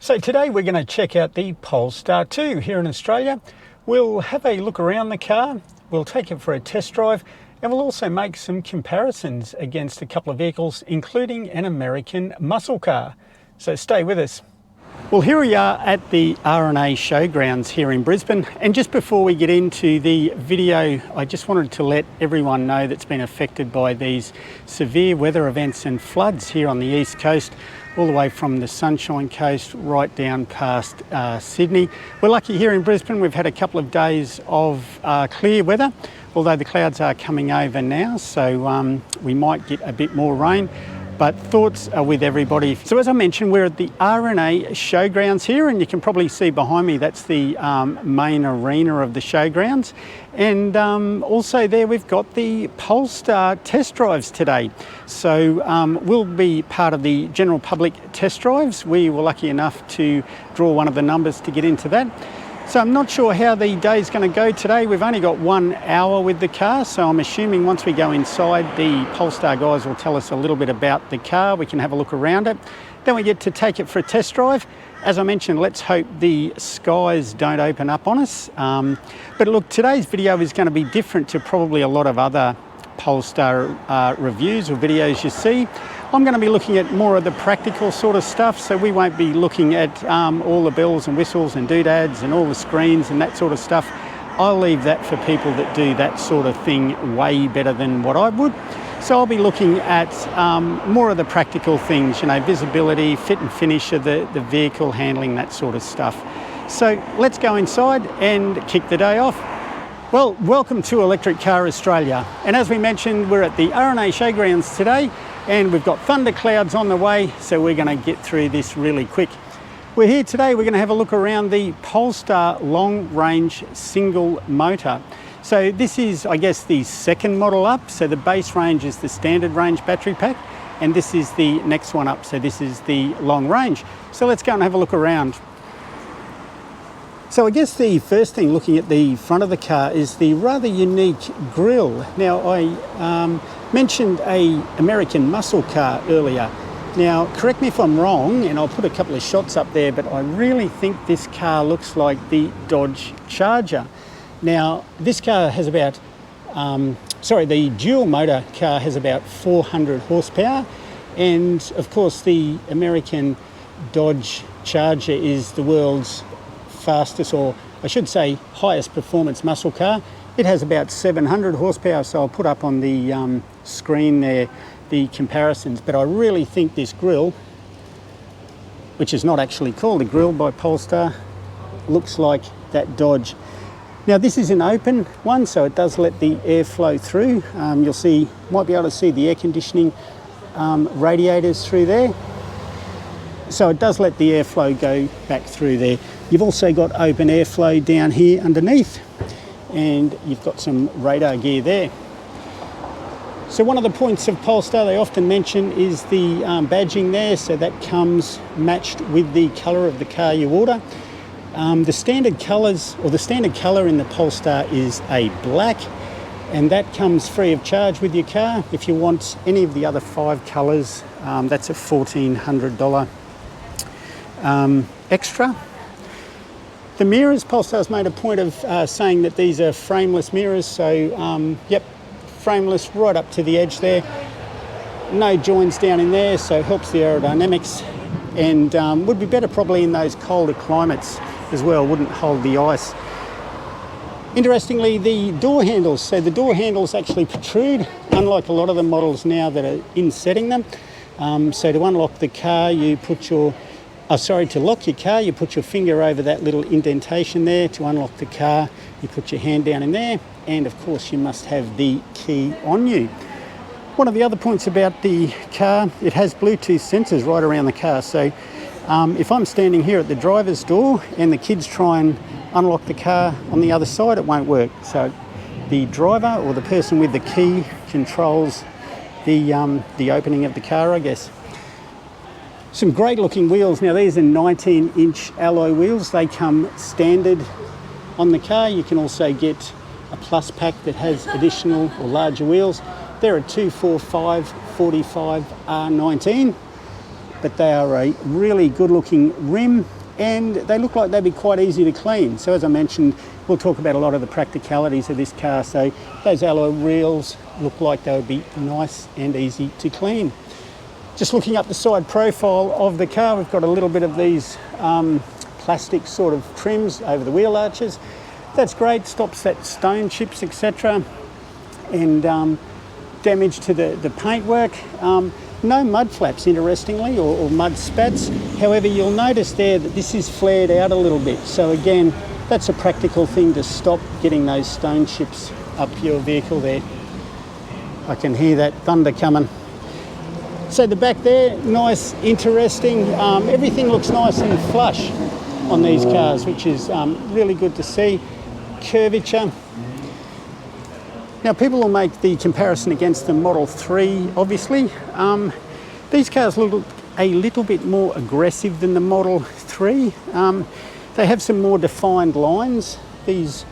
So today we're going to check out the Polestar 2 here in Australia. We'll have a look around the car, we'll take it for a test drive, and we'll also make some comparisons against a couple of vehicles, including an American muscle car. So stay with us. Well, here we are at the R&A Showgrounds here in Brisbane, and just before we get into the video, I just wanted to let everyone know that's been affected by these severe weather events and floods here on the east coast, all the way from the Sunshine Coast right down past Sydney. We're lucky here in Brisbane, we've had a couple of days of clear weather, although the clouds are coming over now, so we might get a bit more rain. But thoughts are with everybody. So as I mentioned, we're at the R&A Showgrounds here, and you can probably see behind me, that's the main arena of the showgrounds. And also there we've got the Polestar test drives today. So we'll be part of the general public test drives. We were lucky enough to draw one of the numbers to get into that. So I'm not sure how the day's going to go today. We've only got 1 hour with the car, so I'm assuming once we go inside, the Polestar guys will tell us a little bit about the car. We can have a look around it. Then we get to take it for a test drive. As I mentioned, let's hope the skies don't open up on us. But look, today's video is going to be different to probably a lot of other Polestar reviews or videos you see. I'm going to be looking at more of the practical sort of stuff, so we won't be looking at all the bells and whistles and doodads and all the screens and that sort of stuff. I'll leave that for people that do that sort of thing way better than what I would. So I'll be looking at more of the practical things, you know, visibility, fit and finish of the vehicle, handling, that sort of stuff. So let's go inside and kick the day off. Well, welcome to Electric Car Australia. And as we mentioned, we're at the R&A Showgrounds today, and we've got thunderclouds on the way, so we're going to get through this really quick. We're here today, we're going to have a look around the Polestar long range single motor. So this is, I guess, the second model up. So the base range is the standard range battery pack, and this is the next one up. So this is the long range. So let's go and have a look around. So I guess the first thing looking at the front of the car is the rather unique grille. Now I mentioned an American muscle car earlier. Now correct me if I'm wrong, and I'll put a couple of shots up there, but I really think this car looks like the Dodge Charger. Now this car has about, the dual motor car has about 400 horsepower, and of course the American Dodge Charger is the world's fastest, or I should say highest performance muscle car. It has about 700 horsepower, so I'll put up on the screen there the comparisons, but I really think this grille, which is not actually called a grille by Polestar, looks like that Dodge. Now this is an open one, so it does let the air flow through. You'll see, might be able to see the air conditioning radiators through there. So it does let the airflow go back through there. You've also got open airflow down here underneath, and you've got some radar gear there. So one of the points of Polestar they often mention is the badging there, so that comes matched with the colour of the car you order. The standard colours, or the standard colour in the Polestar is a black, and that comes free of charge with your car. If you want any of the other 5 colours, that's a $1,400 extra. The mirrors, Polestar's made a point of saying that these are frameless mirrors, so yep, frameless right up to the edge there. No joins down in there, so it helps the aerodynamics, and would be better probably in those colder climates as well, wouldn't hold the ice. Interestingly, the door handles, so the door handles actually protrude, unlike a lot of the models now that are insetting them. So to unlock the car, you put your to lock your car, you put your finger over that little indentation there. To unlock the car, you put your hand down in there, and of course you must have the key on you. One of the other points about the car, it has Bluetooth sensors right around the car, so if I'm standing here at the driver's door and the kids try and unlock the car on the other side, it won't work. So the driver or the person with the key controls the opening of the car, I guess. Some great looking wheels. Now these are 19-inch alloy wheels. They come standard on the car. You can also get a plus pack that has additional or larger wheels. They're a 245 45 R19, but they are a really good looking rim and they look like they'd be quite easy to clean. So as I mentioned, we'll talk about a lot of the practicalities of this car. So those alloy wheels look like they would be nice and easy to clean. Just looking up the side profile of the car, we've got a little bit of these plastic sort of trims over the wheel arches. That's great, stops that stone chips, etc. and damage to the paintwork. No mud flaps, interestingly, or mud spats. However, you'll notice there that this is flared out a little bit. So again, that's a practical thing to stop getting those stone chips up your vehicle there. I can hear that thunder coming. So the back there, nice, interesting. Everything looks nice and flush on these cars, which is really good to see. Curvature. Now people will make the comparison against the Model 3, obviously. These cars look a little bit more aggressive than the Model 3. They have some more defined lines. These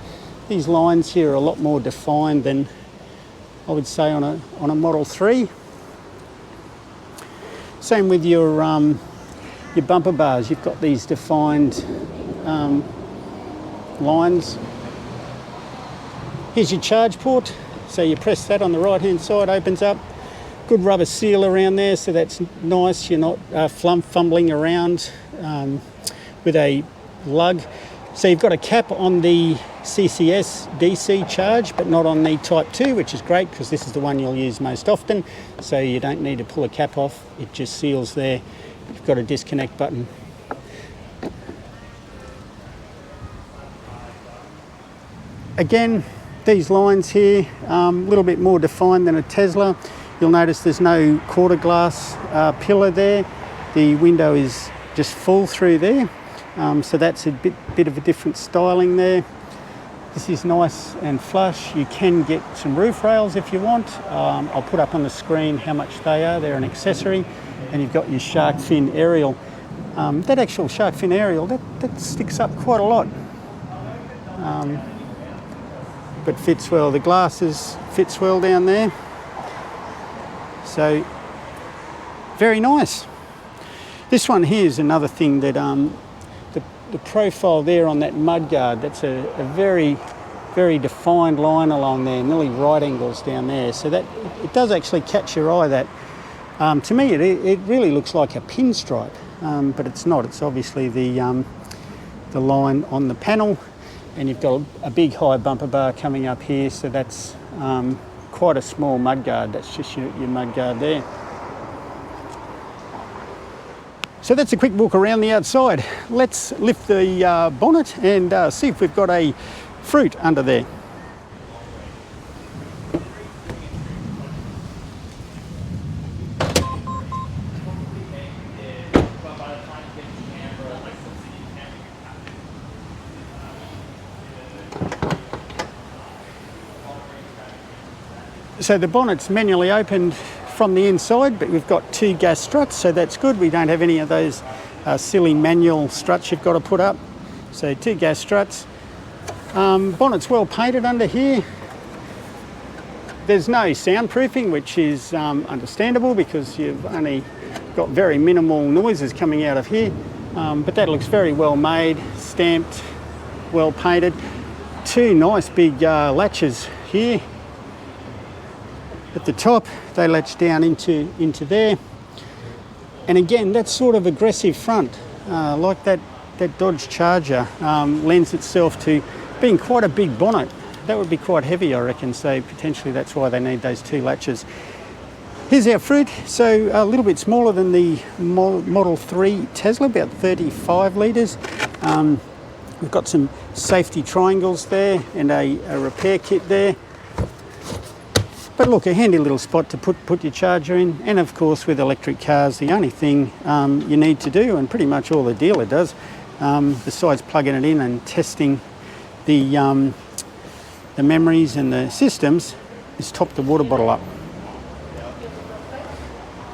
lines here are a lot more defined than I would say on a Model 3. Same with your bumper bars. You've got these defined lines. Here's your charge port. So you press that on the right hand side, opens up. Good rubber seal around there, so that's nice. You're not fumbling around with a lug. So you've got a cap on the CCS DC charge, but not on the Type 2, which is great because this is the one you'll use most often. So you don't need to pull a cap off, it just seals there. You've got a disconnect button. Again, these lines here, a little bit more defined than a Tesla. You'll notice there's no quarter glass pillar there. The window is just full through there. So that's a bit of a different styling there. This is nice and flush. You can get some roof rails if you want. I'll put up on the screen how much they are. They're an accessory. And you've got your shark fin aerial. That actual shark fin aerial, that sticks up quite a lot. But fits well. The glasses fits well down there. So, very nice. This one here is another thing that the profile there on that mudguard, that's a very, very defined line along there, nearly right angles down there. So that it does actually catch your eye. That to me it really looks like a pinstripe, but it's not. It's obviously the line on the panel, and you've got a big high bumper bar coming up here. So that's quite a small mudguard. That's just your mudguard there. So that's a quick walk around the outside. Let's lift the bonnet and see if we've got a fruit under there. So the bonnet's manually opened from the inside, but we've got 2 gas struts, so that's good. We don't have any of those silly manual struts you've got to put up. So 2 gas struts. Bonnet's well painted under here. There's no soundproofing, which is understandable because you've only got very minimal noises coming out of here. But that looks very well made, stamped, well painted. 2 nice big latches here. At the top, they latch down into there. And again, that sort of aggressive front, like that Dodge Charger, lends itself to being quite a big bonnet. That would be quite heavy, I reckon, so potentially that's why they need those 2 latches. Here's our fruit, so a little bit smaller than the Model 3 Tesla, about 35 litres. We've got some safety triangles there and a repair kit there. But look, a handy little spot to put your charger in. And of course, with electric cars, the only thing you need to do, and pretty much all the dealer does, besides plugging it in and testing the memories and the systems, is top the water bottle up.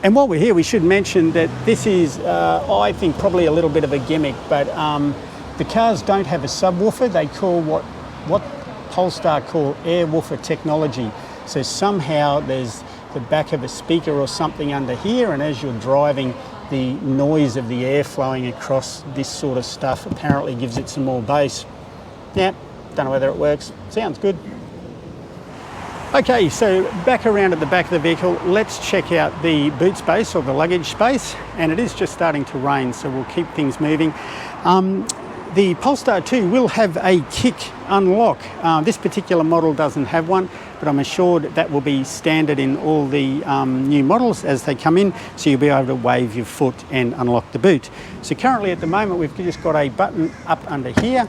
And while we're here, we should mention that this is, I think, probably a little bit of a gimmick, but the cars don't have a subwoofer. They call what Polestar call air woofer technology. So somehow there's the back of a speaker or something under here, and as you're driving, the noise of the air flowing across this sort of stuff apparently gives it some more bass. Yeah, don't know whether it works. Sounds good. Okay, so back around at the back of the vehicle, let's check out the boot space or the luggage space. And it is just starting to rain, so we'll keep things moving. The Polestar 2 will have a kick unlock. This particular model doesn't have one, but I'm assured that will be standard in all the new models as they come in, so you'll be able to wave your foot and unlock the boot. So currently at the moment we've just got a button up under here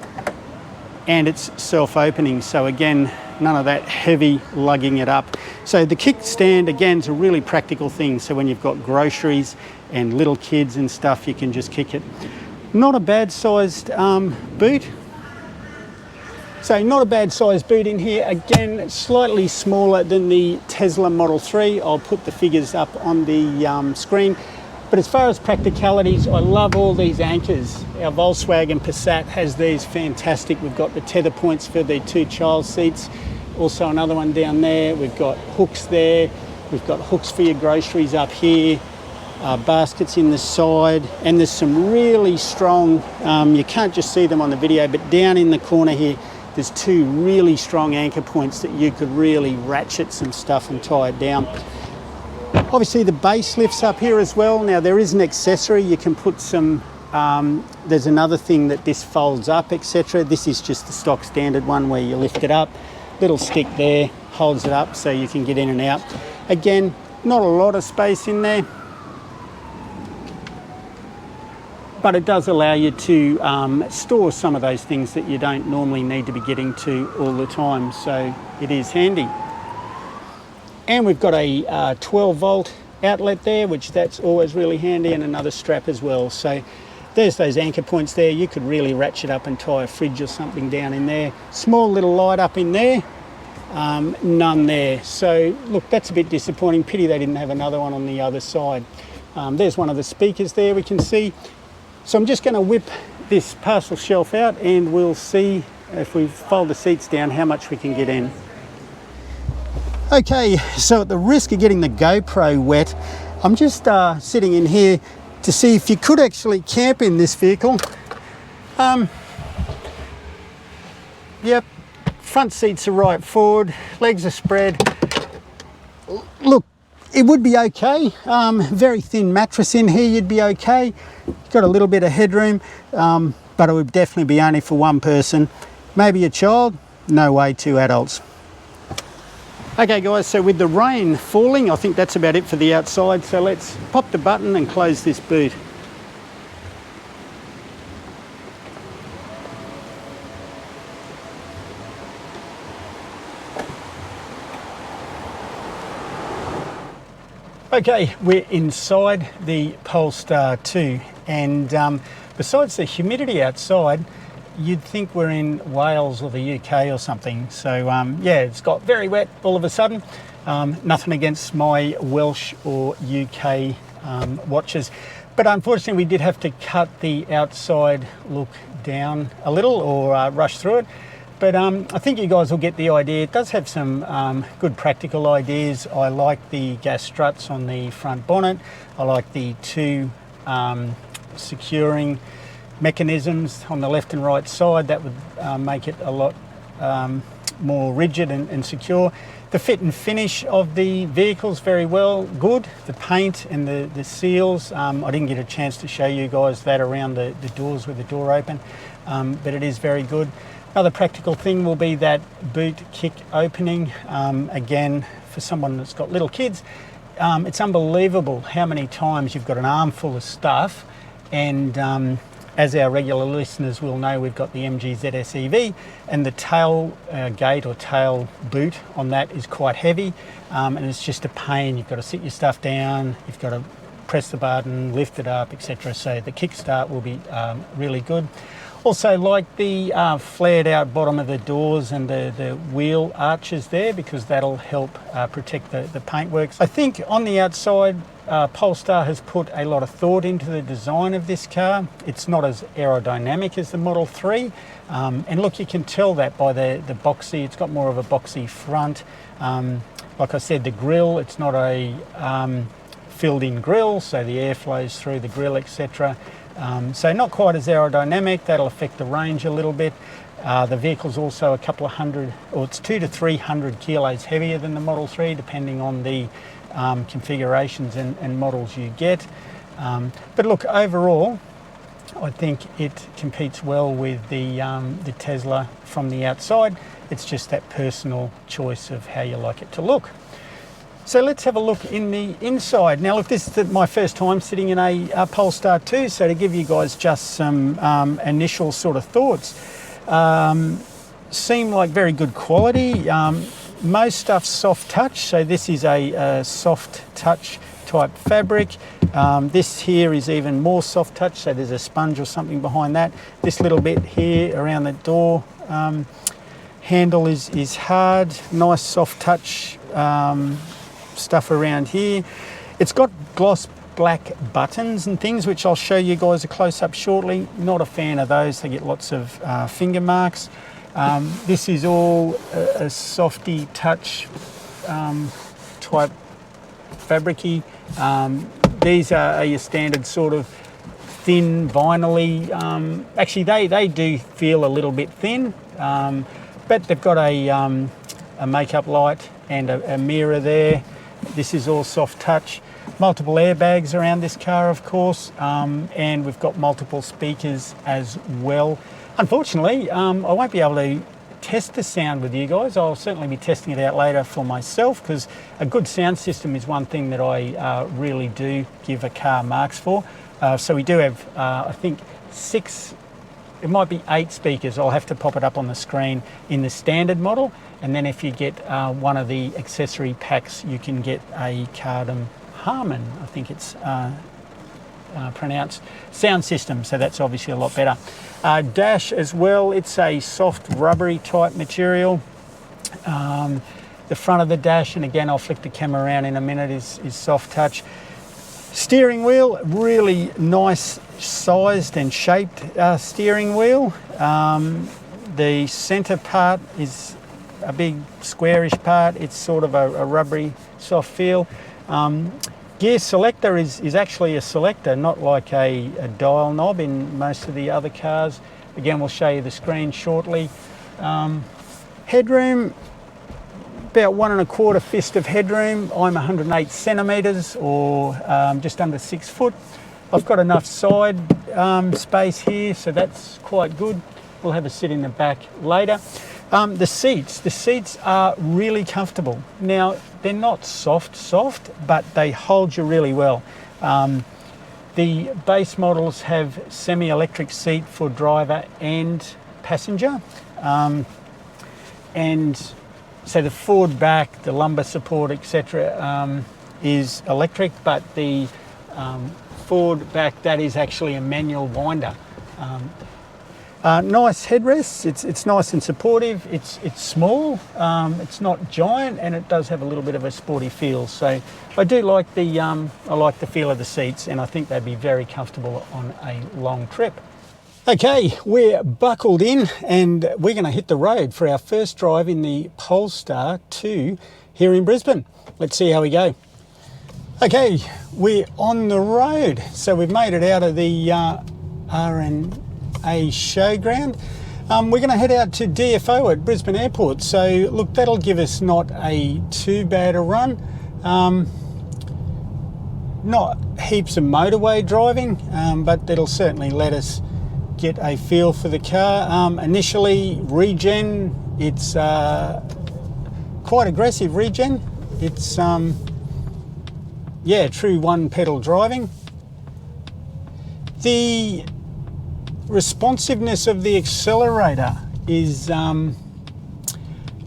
and it's self-opening, so again, none of that heavy lugging it up. So the kickstand again is a really practical thing, so when you've got groceries and little kids and stuff, you can just kick it. Not a bad sized boot. So not a bad sized boot in here. Again, slightly smaller than the Tesla Model 3. I'll put the figures up on the screen. But as far as practicalities, I love all these anchors. Our Volkswagen Passat has these fantastic. We've got the tether points for the 2 child seats. Also another one down there. We've got hooks there. We've got hooks for your groceries up here. Baskets in the side, and there's some really strong, you can't just see them on the video, but down in the corner here there's 2 really strong anchor points that you could really ratchet some stuff and tie it down. Obviously the base lifts up here as well. Now there is an accessory, you can put some, there's another thing that this folds up, etc. This is just the stock standard one where you lift it up, little stick there, holds it up so you can get in and out. Again, not a lot of space in there, but it does allow you to store some of those things that you don't normally need to be getting to all the time, so it is handy. And we've got a 12 volt outlet there, which that's always really handy, and another strap as well. So there's those anchor points there. You could really ratchet up and tie a fridge or something down in there. Small little light up in there, none there. So look, that's a bit disappointing. Pity they didn't have another one on the other side. There's one of the speakers there we can see. So I'm just going to whip this parcel shelf out and we'll see if we fold the seats down how much we can get in. Okay, so at the risk of getting the GoPro wet, I'm just sitting in here to see if you could actually camp in this vehicle. Yep, front seats are right forward, legs are spread. Look, it would be okay. Very thin mattress in here, you'd be okay. Got a little bit of headroom, but it would definitely be only for one person. Maybe a child, no way 2 adults. Okay guys, so with the rain falling, I think that's about it for the outside. So let's pop the button and close this boot. Okay, we're inside the Polestar 2, and besides the humidity outside, you'd think we're in Wales or the UK or something. So yeah, it's got very wet all of a sudden. Nothing against my Welsh or UK watches, but unfortunately we did have to cut the outside look down a little, or rush through it. But I think you guys will get the idea. It does have some good practical ideas. I like the gas struts on the front bonnet. I like the 2 securing mechanisms on the left and right side. That would make it a lot more rigid and secure. The fit and finish of the vehicle's very well good. The paint and the seals, I didn't get a chance to show you guys that around the doors with the door open, but it is very good. Another practical thing will be that boot kick opening. Again, for someone that's got little kids, it's unbelievable how many times you've got an armful of stuff, and as our regular listeners will know, we've got the MG ZS EV, and the tail gate or tail boot on that is quite heavy, and it's just a pain. You've got to sit your stuff down, you've got to press the button, lift it up, etc. So the kickstart will be really good. Also like the flared out bottom of the doors and the wheel arches there, because that'll help protect the paintworks. I think on the outside, Polestar has put a lot of thought into the design of this car. It's not as aerodynamic as the Model 3. And look, you can tell that by the boxy, it's got more of a boxy front. Like I said, the grille, it's not a filled in grille, so the air flows through the grille, etc. So not quite as aerodynamic. That'll affect the range a little bit. The vehicle's also a couple of hundred, or it's 200 to 300 kilos heavier than the Model 3, depending on the configurations and models you get. But look, overall, I think it competes well with the Tesla from the outside. It's just that personal choice of how you like it to look. So let's have a look in the inside. Now look, this is my first time sitting in a Polestar 2, so to give you guys just some initial sort of thoughts. Seem like very good quality. Most stuff's soft touch, so this is a soft touch type fabric. This here is even more soft touch, so there's a sponge or something behind that. This little bit here around the door handle is hard. Nice soft touch stuff around here. It's got gloss black buttons and things, which I'll show you guys a close-up shortly. Not a fan of those, they get lots of finger marks. This is all a softy touch type fabricy. These are your standard sort of thin vinyl-y. Actually, they do feel a little bit thin, but they've got a makeup light and a mirror there. This is all soft touch. Multiple airbags around this car, of course, and we've got multiple speakers as well. Unfortunately, I won't be able to test the sound with you guys. I'll certainly be testing it out later for myself, because a good sound system is one thing that I really do give a car marks for. So we do have, I think, 6, it might be 8 speakers. I'll have to pop it up on the screen in the standard model. And then if you get one of the accessory packs, you can get a Cardam Harman, I think it's pronounced, sound system. So that's obviously a lot better. Dash as well, it's a soft rubbery type material. The front of the dash, and again I'll flick the camera around in a minute, is soft touch. Steering wheel, really nice sized and shaped steering wheel. The center part is a big squarish part. It's sort of a rubbery soft feel. Gear selector is actually a selector, not like a dial knob in most of the other cars. Again, we'll show you the screen shortly. Headroom, about 1 1/4 fist of headroom. I'm 108 centimetres, or just under 6 foot. I've got enough side space here, so that's quite good. We'll have a sit in the back later. The seats are really comfortable. Now, they're not soft, but they hold you really well. The base models have semi-electric seat for driver and passenger. And so the forward back, the lumbar support, etc., is electric, but the forward back, that is actually a manual winder. Nice headrests. It's nice and supportive. It's small. It's not giant, and it does have a little bit of a sporty feel. So I do like the feel of the seats, and I think they'd be very comfortable on a long trip. Okay, we're buckled in, and we're going to hit the road for our first drive in the Polestar 2 here in Brisbane. Let's see how we go. Okay, we're on the road. So we've made it out of the R&A showground. We're going to head out to DFO at Brisbane Airport. So look, that'll give us not a too bad a run. Not heaps of motorway driving, but that'll certainly let us get a feel for the car. Initially, Regen, it's quite aggressive Regen. It's yeah, true one pedal driving. The responsiveness of the accelerator is I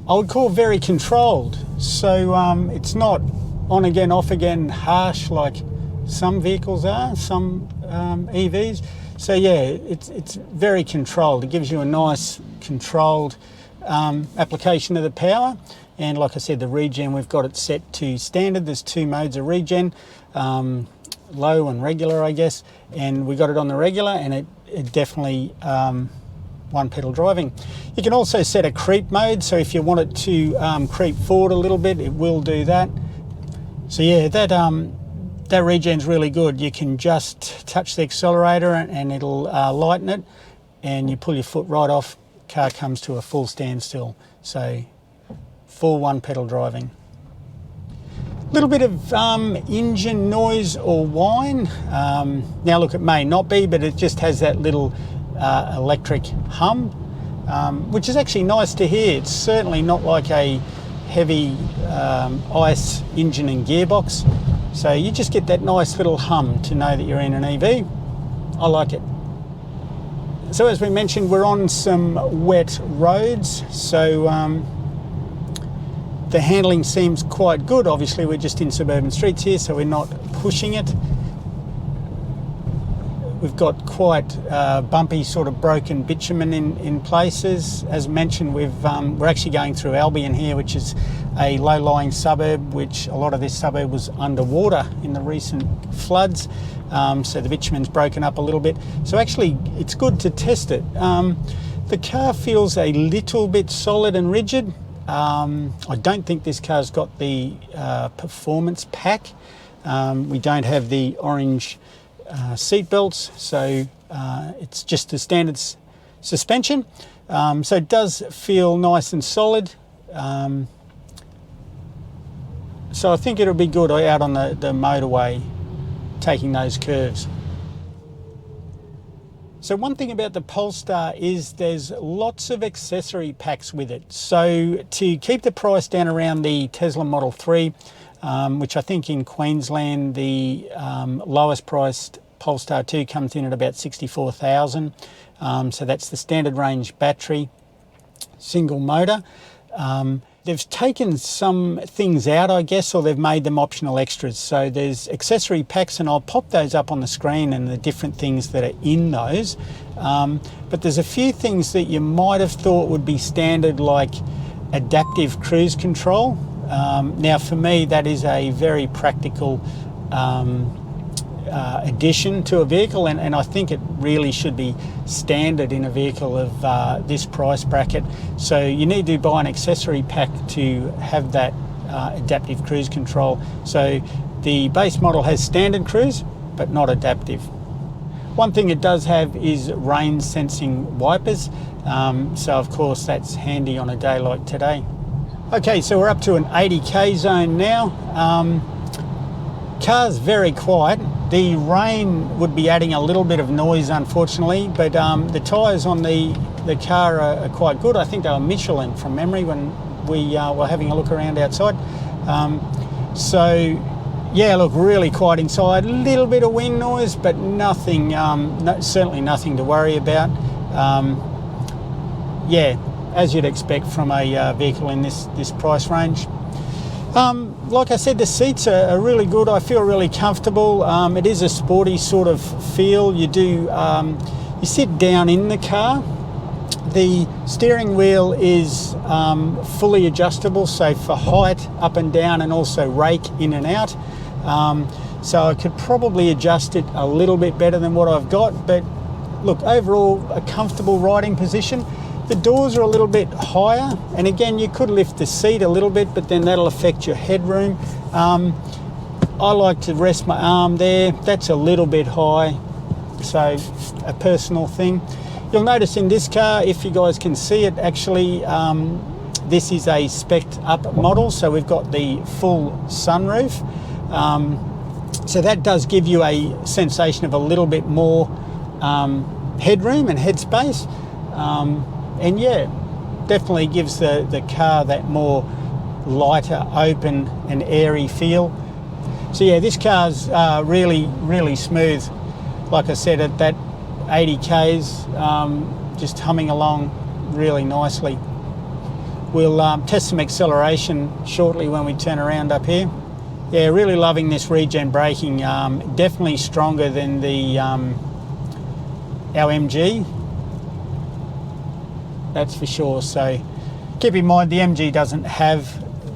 would call very controlled. So it's not on again, off again, harsh like some vehicles are, some EVs. So yeah, it's very controlled. It gives you a nice controlled application of the power. And like I said, the Regen, we've got it set to standard. There's 2 modes of Regen, low and regular, I guess. And we got it on the regular, and it definitely one pedal driving. You can also set a creep mode. So if you want it to creep forward a little bit, it will do that. So yeah, that that regen's really good. You can just touch the accelerator and it'll lighten it, and you pull your foot right off, car comes to a full standstill. So full one pedal driving. A little bit of engine noise or whine. Now look, it may not be, but it just has that little electric hum, which is actually nice to hear. It's certainly not like a heavy ICE engine and gearbox. So you just get that nice little hum to know that you're in an EV. I like it. So as we mentioned, we're on some wet roads, so the handling seems quite good. Obviously we're just in suburban streets here, so we're not pushing it. We've got quite bumpy sort of broken bitumen in places. As mentioned, we're actually going through Albion here, which is a low-lying suburb, which a lot of this suburb was underwater in the recent floods. So the bitumen's broken up a little bit. So actually it's good to test it. The car feels a little bit solid and rigid. I don't think this car's got the performance pack. We don't have the orange seat belts, so it's just the standard suspension. So it does feel nice and solid. So I think it'll be good out on the motorway taking those curves. So one thing about the Polestar is there's lots of accessory packs with it. So to keep the price down around the Tesla Model 3, which I think in Queensland the lowest priced Polestar 2 comes in at about 64,000. So that's the standard range battery, single motor. They've taken some things out, I guess, or they've made them optional extras. So there's accessory packs, and I'll pop those up on the screen and the different things that are in those. But there's a few things that you might have thought would be standard, like adaptive cruise control. Now for me, that is a very practical addition to a vehicle, and I think it really should be standard in a vehicle of this price bracket. So you need to buy an accessory pack to have that adaptive cruise control. So the base model has standard cruise but not adaptive. One thing it does have is rain sensing wipers, so of course that's handy on a day like today. Okay, so we're up to an 80k zone now. Car's very quiet. The rain would be adding a little bit of noise, unfortunately, but the tyres on the car are quite good. I think they were Michelin from memory when we were having a look around outside. So yeah, look, really quiet inside. A little bit of wind noise, but nothing, certainly nothing to worry about. Yeah, as you'd expect from a vehicle in this price range. Like I said, the seats are really good. I feel really comfortable. It is a sporty sort of feel. You you sit down in the car. The steering wheel is fully adjustable, so for height, up and down, and also rake in and out. So I could probably adjust it a little bit better than what I've got, but look, overall a comfortable riding position. The doors are a little bit higher, and again, you could lift the seat a little bit, but then that'll affect your headroom. I like to rest my arm there. That's a little bit high, so a personal thing. You'll notice in this car, if you guys can see it, actually, this is a spec'd up model, so we've got the full sunroof. So that does give you a sensation of a little bit more headroom and headspace. And yeah, definitely gives the car that more lighter, open and airy feel. So yeah, this car's really, really smooth. Like I said, at that 80 Ks, just humming along really nicely. We'll test some acceleration shortly when we turn around up here. Yeah, really loving this Regen braking. Definitely stronger than the our MG. That's for sure. So keep in mind the MG doesn't have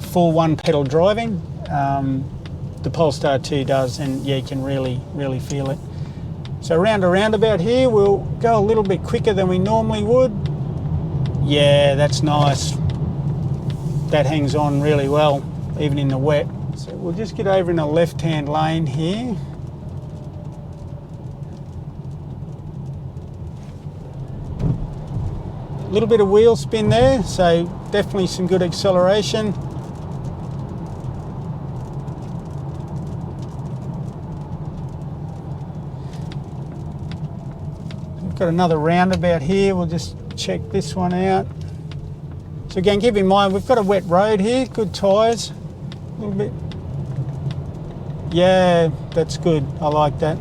full one pedal driving. The Polestar 2 does, and yeah, you can really, really feel it. So around a roundabout here, we'll go a little bit quicker than we normally would. Yeah, that's nice. That hangs on really well, even in the wet. So we'll just get over in a left-hand lane here. A little bit of wheel spin there, so definitely some good acceleration. We've got another roundabout here, we'll just check this one out. So again, keep in mind, we've got a wet road here, good tyres, a little bit. Yeah, that's good, I like that.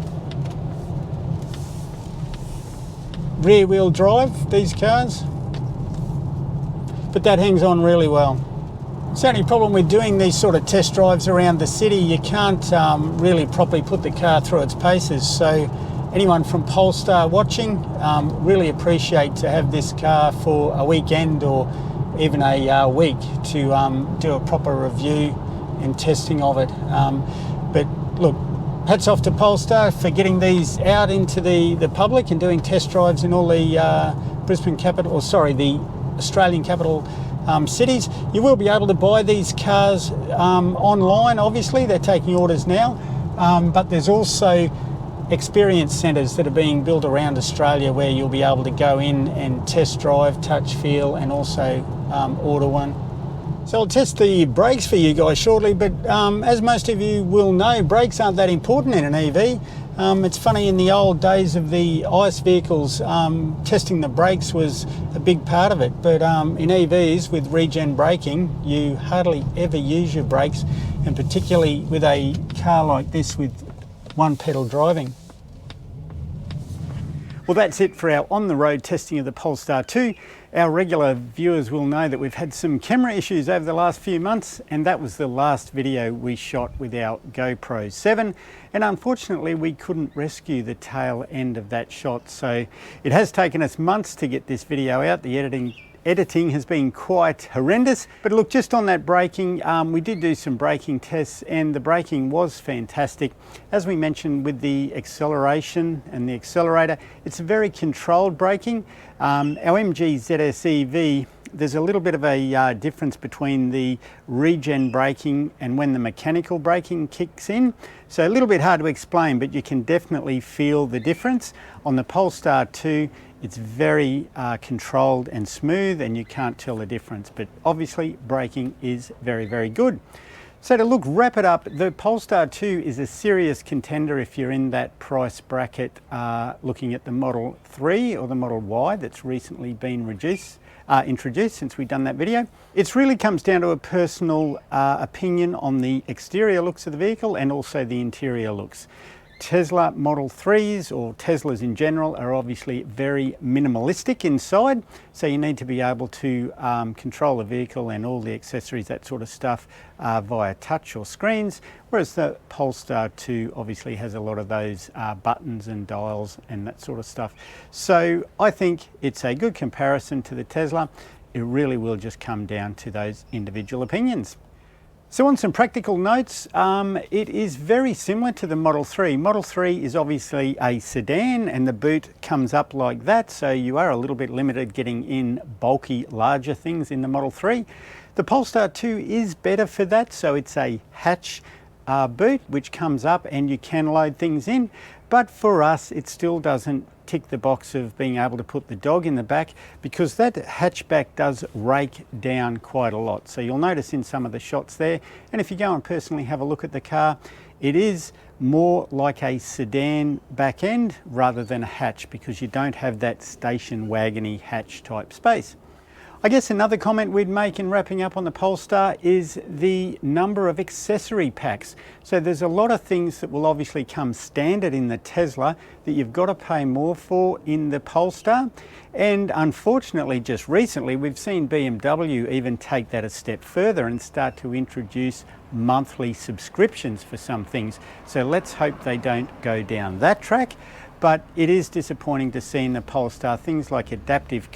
Rear wheel drive, these cars. But that hangs on really well. It's the only problem with doing these sort of test drives around the city, you can't really properly put the car through its paces. So anyone from Polestar watching, really appreciate to have this car for a weekend or even a week to do a proper review and testing of it. But look, hats off to Polestar for getting these out into the public and doing test drives in all the Brisbane capital, or sorry, the Australian capital cities. You will be able to buy these cars online, obviously, they're taking orders now, but there's also experience centres that are being built around Australia where you'll be able to go in and test drive, touch, feel, and also order one. So I'll test the brakes for you guys shortly, but as most of you will know, brakes aren't that important in an EV. It's funny, in the old days of the ICE vehicles, testing the brakes was a big part of it, but in EVs with Regen braking, you hardly ever use your brakes, and particularly with a car like this with one pedal driving. Well, that's it for our on-the-road testing of the Polestar 2. Our regular viewers will know that we've had some camera issues over the last few months, and that was the last video we shot with our GoPro 7, and unfortunately we couldn't rescue the tail end of that shot, so it has taken us months to get this video out. The editing has been quite horrendous. But look, just on that braking, we did do some braking tests and the braking was fantastic. As we mentioned with the acceleration and the accelerator, it's very controlled braking. Our MG ZS EV, there's a little bit of a difference between the Regen braking and when the mechanical braking kicks in. So a little bit hard to explain, but you can definitely feel the difference. On the Polestar 2, it's very controlled and smooth and you can't tell the difference, but obviously braking is very, very good. So to wrap it up, the Polestar 2 is a serious contender if you're in that price bracket looking at the Model 3 or the Model Y that's recently been introduced since we've done that video. It really comes down to a personal opinion on the exterior looks of the vehicle and also the interior looks. Tesla Model 3s, or Teslas in general, are obviously very minimalistic inside, so you need to be able to control the vehicle and all the accessories, that sort of stuff, via touch or screens, whereas the Polestar 2 obviously has a lot of those buttons and dials and that sort of stuff. So I think it's a good comparison to the Tesla. It really will just come down to those individual opinions. So on some practical notes, it is very similar to the Model 3. Model 3 is obviously a sedan and the boot comes up like that, so you are a little bit limited getting in bulky, larger things in the Model 3. The Polestar 2 is better for that, so it's a hatch boot which comes up and you can load things in, but for us it still doesn't tick the box of being able to put the dog in the back, because that hatchback does rake down quite a lot. So you'll notice in some of the shots there, and if you go and personally have a look at the car, it is more like a sedan back end rather than a hatch, because you don't have that station wagony hatch type space. I guess another comment we'd make in wrapping up on the Polestar is the number of accessory packs. So there's a lot of things that will obviously come standard in the Tesla that you've got to pay more for in the Polestar. And unfortunately, just recently, we've seen BMW even take that a step further and start to introduce monthly subscriptions for some things. So let's hope they don't go down that track. But it is disappointing to see in the Polestar things like adaptive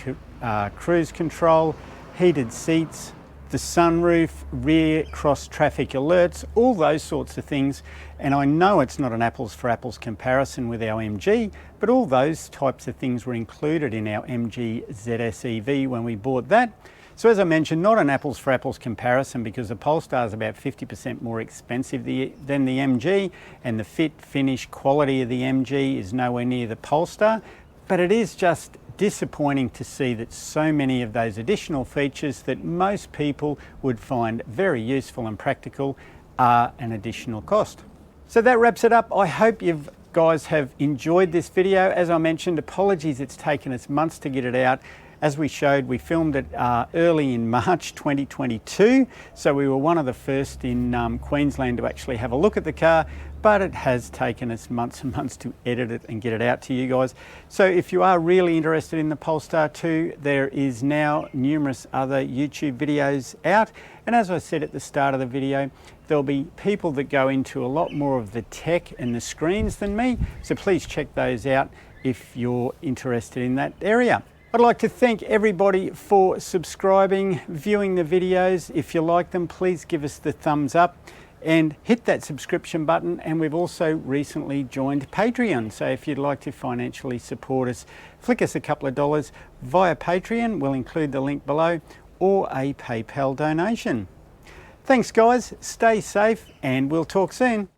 cruise control, heated seats, the sunroof, rear cross traffic alerts, all those sorts of things. And I know it's not an apples for apples comparison with our MG, but all those types of things were included in our MG ZS EV when we bought that. So as I mentioned, not an apples for apples comparison because the Polestar is about 50% more expensive than the MG, and the fit, finish, quality of the MG is nowhere near the Polestar, but it is just disappointing to see that so many of those additional features that most people would find very useful and practical are an additional cost. So that wraps it up. I hope you guys have enjoyed this video. As I mentioned, apologies it's taken us months to get it out. As we showed, we filmed it early in March 2022, so we were one of the first in Queensland to actually have a look at the car, but it has taken us months and months to edit it and get it out to you guys. So if you are really interested in the Polestar 2, there is now numerous other YouTube videos out, and as I said at the start of the video, there'll be people that go into a lot more of the tech and the screens than me, so please check those out if you're interested in that area. I'd like to thank everybody for subscribing, viewing the videos. If you like them, please give us the thumbs up and hit that subscription button. And we've also recently joined Patreon. So if you'd like to financially support us, flick us a couple of dollars via Patreon. We'll include the link below, or a PayPal donation. Thanks guys, stay safe, and we'll talk soon.